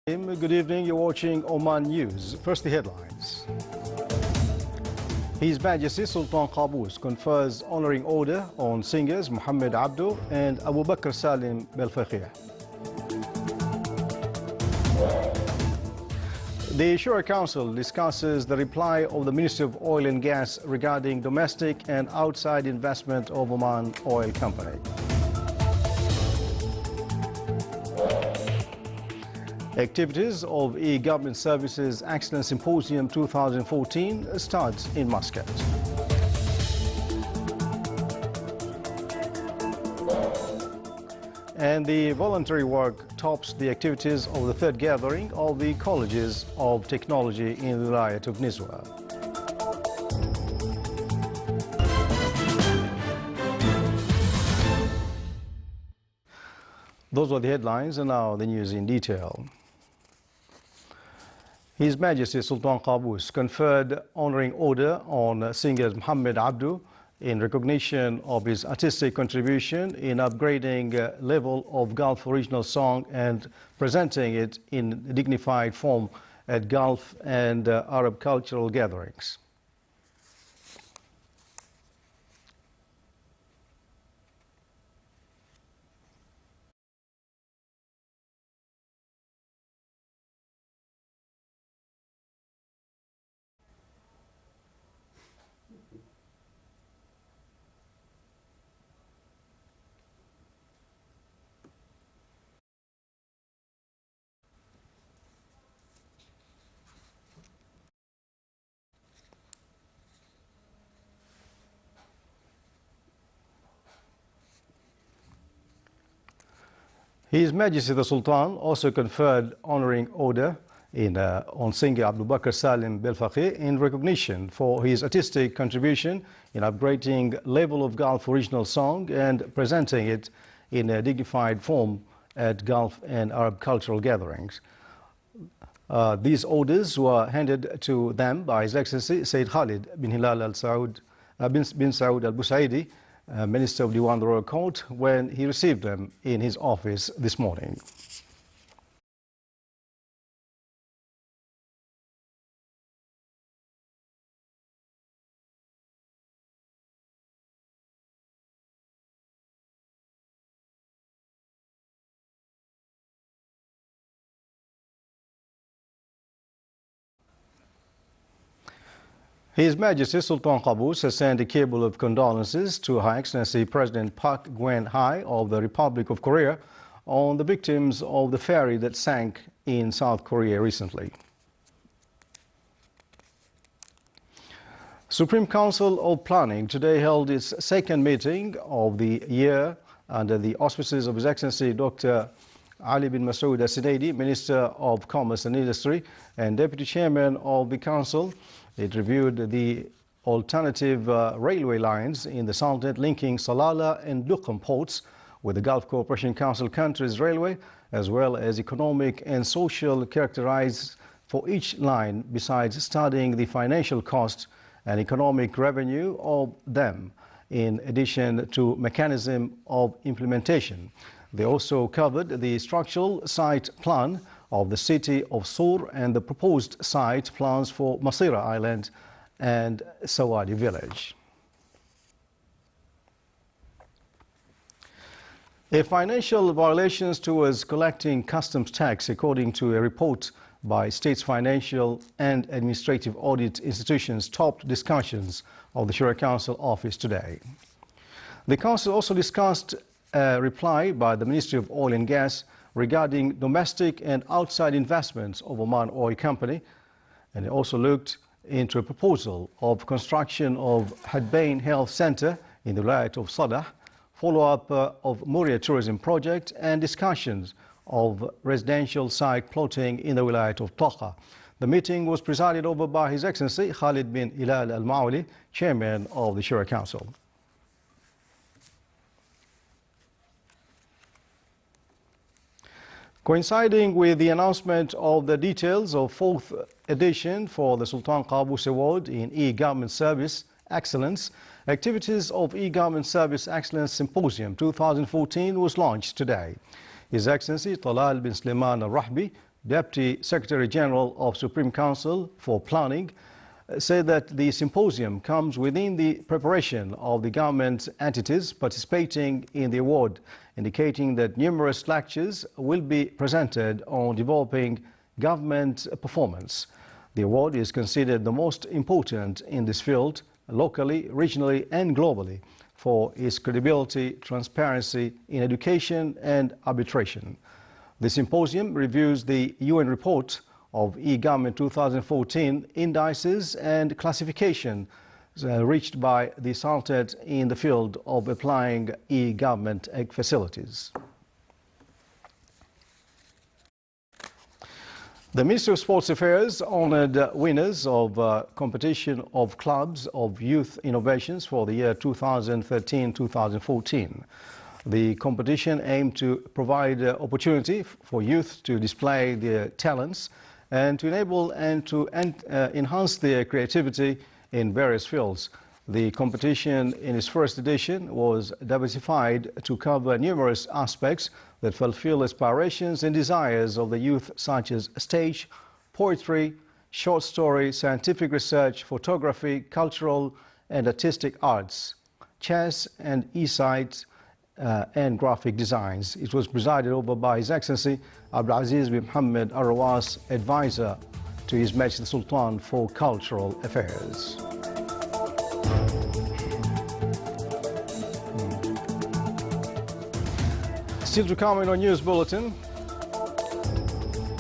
Good evening, you're watching Oman News. First, the headlines. His Majesty Sultan Qaboos confers honoring order on singers Mohammed Abdo and Abu Bakr Salim Belfaqih. The Shura Council discusses the reply of the Ministry of Oil and Gas regarding domestic and outside investment of Oman Oil Company. Activities of E-Government Services Excellence Symposium 2014 starts in Muscat. And the voluntary work tops the activities of the third gathering of the Colleges of Technology in the Wilayat of Nizwa. Those were the headlines, and now the news in detail. His Majesty Sultan Qaboos conferred honoring order on singer Mohammed Abdo in recognition of his artistic contribution in upgrading level of Gulf original song and presenting it in dignified form at Gulf and Arab cultural gatherings. His Majesty the Sultan also conferred honoring order on singer Abu Bakr Salim Belfaqih in recognition for his artistic contribution in upgrading level of Gulf original song and presenting it in a dignified form at Gulf and Arab cultural gatherings. These orders were handed to them by His Excellency Sayyid Khalid bin Hilal bin Saud al-Busaidi, Minister of Diwan the Royal Court, when he received them in his office this morning. His Majesty Sultan Qaboos has sent a cable of condolences to Her Excellency President Park Geun-hye of the Republic of Korea on the victims of the ferry that sank in South Korea recently. Supreme Council of Planning today held its second meeting of the year under the auspices of His Excellency Dr. Ali bin Masoud Al-Sudaidi, Minister of Commerce and Industry and Deputy Chairman of the Council. It reviewed the alternative railway lines in the Sultanate linking Salalah and Duqm ports with the Gulf Cooperation Council countries railway, as well as economic and social characteristics for each line, besides studying the financial cost and economic revenue of them, in addition to mechanism of implementation. They also covered the structural site plan of the city of Sur and the proposed site plans for Masira Island and Sawadi village. A financial violations towards collecting customs tax, according to a report by state's financial and administrative audit institutions, topped discussions of the Shura Council office today. The Council also discussed a reply by the Ministry of Oil and Gas regarding domestic and outside investments of Oman Oil Company, and it also looked into a proposal of construction of Hadbain Health Center in the Wilayat of Sadah, follow-up of Muria Tourism Project, and discussions of residential site plotting in the Wilayat of Taqa. The meeting was presided over by His Excellency Khalid bin Hilal al-Mauli, Chairman of the Shura Council. Coinciding with the announcement of the details of 4th edition for the Sultan Qaboos Award in E-Government Service Excellence, activities of E-Government Service Excellence Symposium 2014 was launched today. His Excellency Talal bin Sulaiman al-Rahbi, Deputy Secretary General of Supreme Council for Planning, said that the symposium comes within the preparation of the government entities participating in the award, indicating that numerous lectures will be presented on developing government performance. The award is considered the most important in this field, locally, regionally, and globally, for its credibility, transparency in education and arbitration. The symposium reviews the UN report of e-government 2014 indices and classification reached by the Sultanate in the field of applying e-government facilities. The Ministry of Sports Affairs honored winners of competition of clubs of youth innovations for the year 2013-2014. The competition aimed to provide opportunity for youth to display their talents and to enable and to enhance their creativity in various fields. The competition in its first edition was diversified to cover numerous aspects that fulfill aspirations and desires of the youth, such as stage, poetry, short story, scientific research, photography, cultural and artistic arts, chess and e-sites, and graphic designs. It was presided over by His Excellency Abdulaziz bin Mohammed Al Rawas, advisor to His Majesty the Sultan for Cultural Affairs. Still to come in our news bulletin.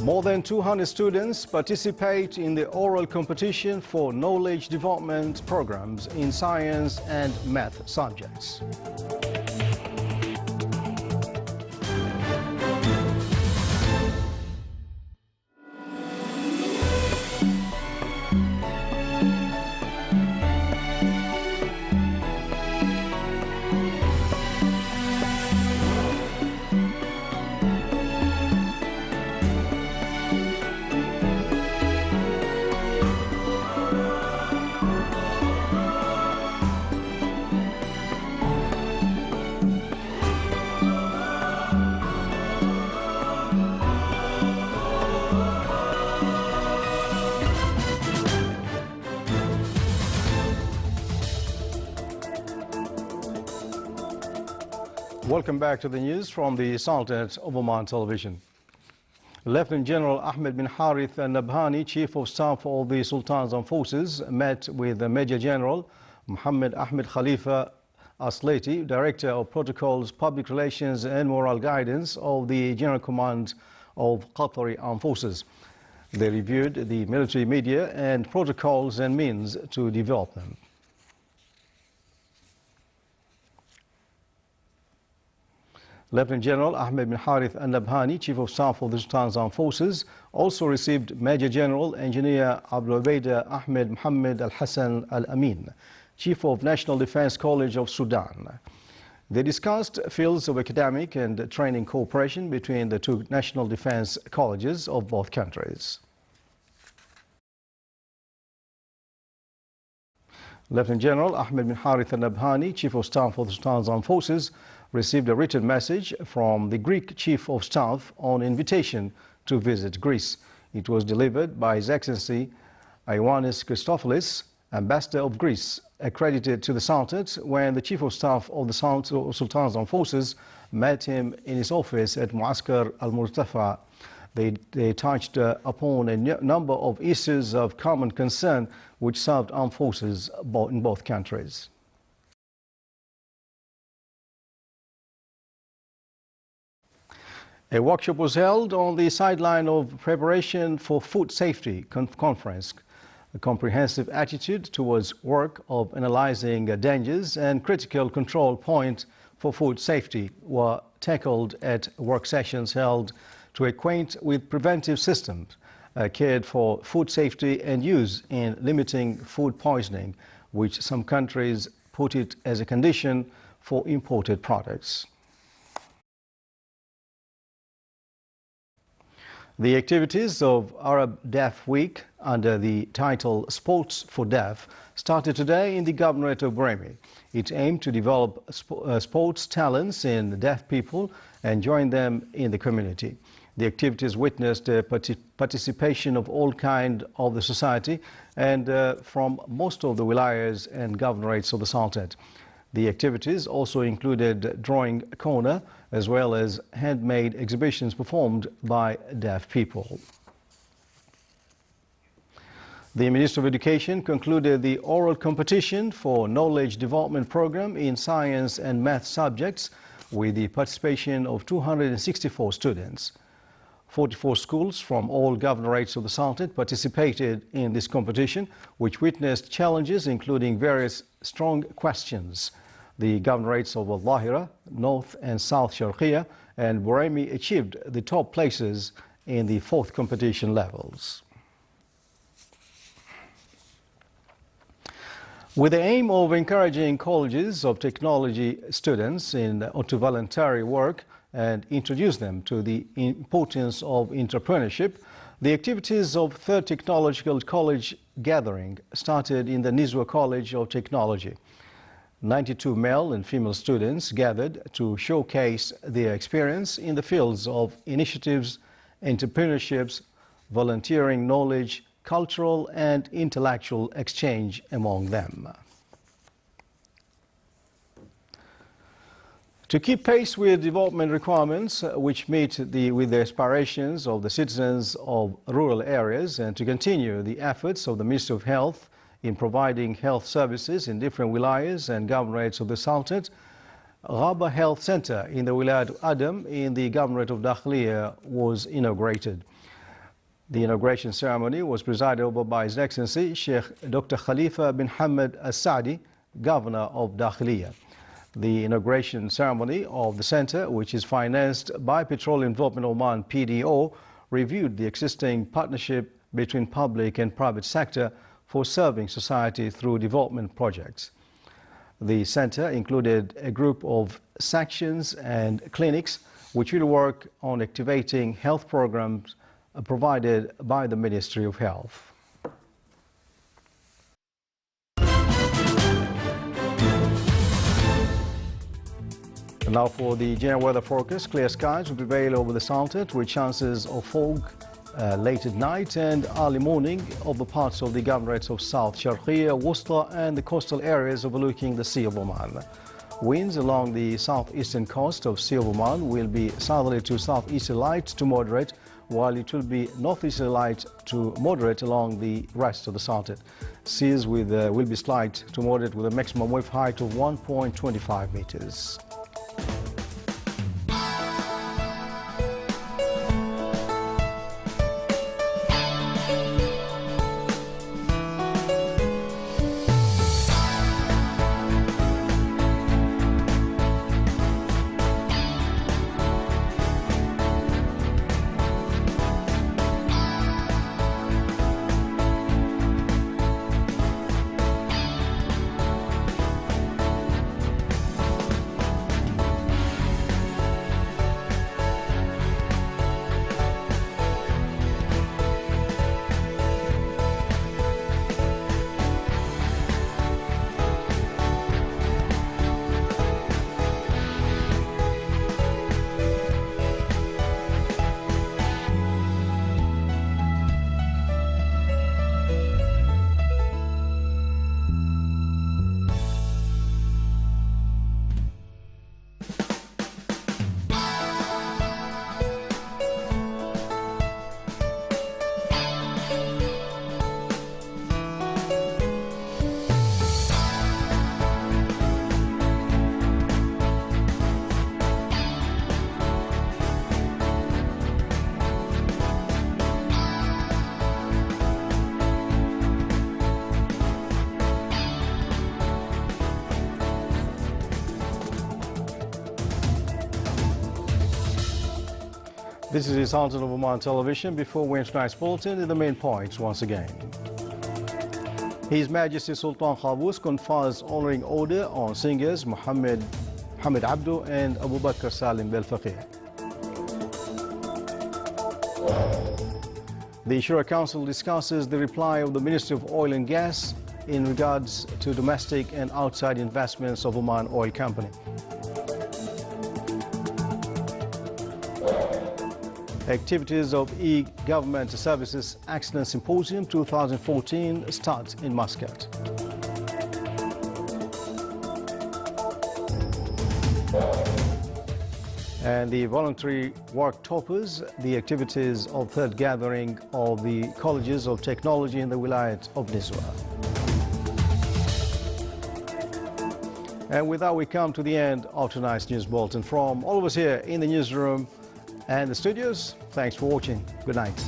More than 200 students participate in the oral competition for knowledge development programs in science and math subjects. Welcome back to the news from the Sultanate of Oman Television. Lieutenant General Ahmed bin Harith al-Nabhani, Chief of Staff of the Sultan's Armed Forces, met with Major General Mohammed Ahmed Khalifa Aslati, Director of Protocols, Public Relations and Moral Guidance of the General Command of Qatari Armed Forces. They reviewed the military media and protocols and means to develop them. Lieutenant General Ahmed bin Harith al-Nabhani, Chief of Staff of the Sultan's Armed Forces, also received Major General Engineer Abdul Ubaida Ahmed Mohammed Al-Hassan Al-Amin, Chief of National Defense College of Sudan. They discussed fields of academic and training cooperation between the two national defense colleges of both countries. Lieutenant General Ahmed bin Harith al-Nabhani, Chief of Staff of the Sultan's Armed Forces, received a written message from the Greek Chief of Staff on invitation to visit Greece. It was delivered by His Excellency Ioannis Christopoulos, Ambassador of Greece, accredited to the Sultanate, when the Chief of Staff of the Sultan's Armed Forces met him in his office at Muaskar al-Murtafa. They touched upon a number of issues of common concern which served armed forces in both countries. A workshop was held on the sideline of preparation for food safety conference. A comprehensive attitude towards work of analyzing dangers and critical control point for food safety were tackled at work sessions held to acquaint with preventive systems cared for food safety and use in limiting food poisoning, which some countries put it as a condition for imported products. The activities of Arab Deaf Week under the title Sports for Deaf started today in the Governorate of Brahmi. It aimed to develop sports talents in deaf people and join them in the community. The activities witnessed participation of all kinds of the society and from most of the wilayas and governorates of the Sultanate. The activities also included drawing corner as well as handmade exhibitions performed by deaf people. The Minister of Education concluded the oral competition for knowledge development program in science and math subjects with the participation of 264 students. 44 schools from all governorates of the Sultanate participated in this competition, which witnessed challenges including various strong questions. The governorates of Al-Lahira, North and South Sharqiya and Buraymi achieved the top places in the fourth competition levels. With the aim of encouraging colleges of technology students to voluntary work and introduce them to the importance of entrepreneurship, the activities of Third Technological College gathering started in the Nizwa College of Technology. 92 male and female students gathered to showcase their experience in the fields of initiatives, entrepreneurships, volunteering, knowledge, cultural and intellectual exchange among them. To keep pace with development requirements which meet with the aspirations of the citizens of rural areas and to continue the efforts of the Ministry of Health in providing health services in different wilayas and governorates of the Sultanate, Ghaba Health Center in the Wilayat of Adam in the Governorate of Dakhliya was inaugurated. The inauguration ceremony was presided over by His Excellency Sheikh Dr. Khalifa bin Hamad Al-Saadi, Governor of Dakhliya. The inauguration ceremony of the center, which is financed by Petroleum Development Oman PDO, reviewed the existing partnership between public and private sector for serving society through development projects. The center included a group of sections and clinics which will work on activating health programs provided by the Ministry of Health. And now for the general weather forecast. Clear skies will prevail over the Sultanate with chances of fog late at night and early morning over parts of the governorates of South Sharqiya, Wusta and the coastal areas overlooking the Sea of Oman. Winds along the southeastern coast of Sea of Oman will be southerly to southeasterly light to moderate, while it will be northeasterly light to moderate along the rest of the Sultanate. Seas will be slight to moderate with a maximum wave height of 1.25 meters. This is the Sultan of Oman Television. Before we enter tonight's bulletin, the main points once again. His Majesty Sultan Qaboos confers honoring order on singers Muhammad Abdu and Abu Bakr Salim Belfaqih. The Shura Council discusses the reply of the Ministry of Oil and Gas in regards to domestic and outside investments of Oman Oil Company. Activities of E-Government Services Excellence Symposium 2014 starts in Muscat. And the voluntary work toppers, the activities of third gathering of the colleges of technology in the Wilayat of Nizwa. And with that, we come to the end of tonight's news bulletin. From all of us here in the newsroom and the studios, thanks for watching. Good night.